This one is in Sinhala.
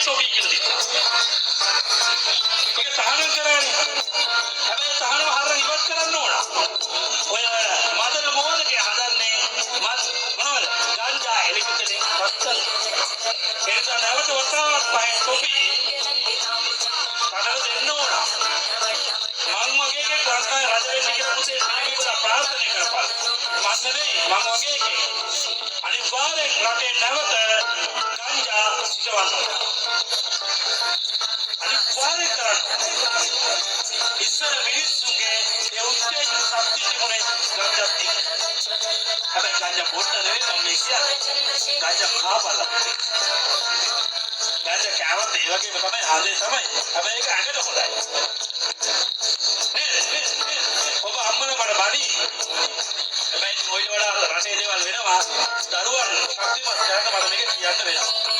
තොපි කියලා දෙනවා. ඒක තහනම් කරන්නේ. හැබැයි තහනම් හරියට ඉවත් කරන්න ඕන. ඔය මදන මොහොතේ හදන්නේ මොනවද? ගංජා එලිකටනේ පස්සල්. ඒක නැවත වතාවක් පහේ තොපි කඩලා දෙන්න ඕන. මං වගේ එකෙක් ලංකාවේ රජ වෙන්න කියලා පුතේ පිළිබිඹුලා ප්‍රාර්ථනා කරපන්. මං නෙවෙයි මං වගේ එකෙක්. අනිවාර්යෙන් රටේ නැවත ගංජා සිටවන්න. අනිවාර්යෙන් කරන්න. ඉස්සර මිනිස්සුගේ ඒ උත්තේජන ශක්තිය තිබුණේ ගංජා එක්ක. හැබැයි ගංජා බොන්න නෙවෙයි මම මේ කියන්නේ. ගංජා කාපලා. ගංජා කෑමත් ඒ වගේම තමයි ආදේ තමයි. හැබැයි ඒක ඇඟට හොඳයි. ඔබ අම්මන මට බඩි. හැබැයි ඔය වල රටේ දේවල් වෙනවා. දරුවන් ශක්තිමත් කරන්න මට මේක කියන්න වෙනවා.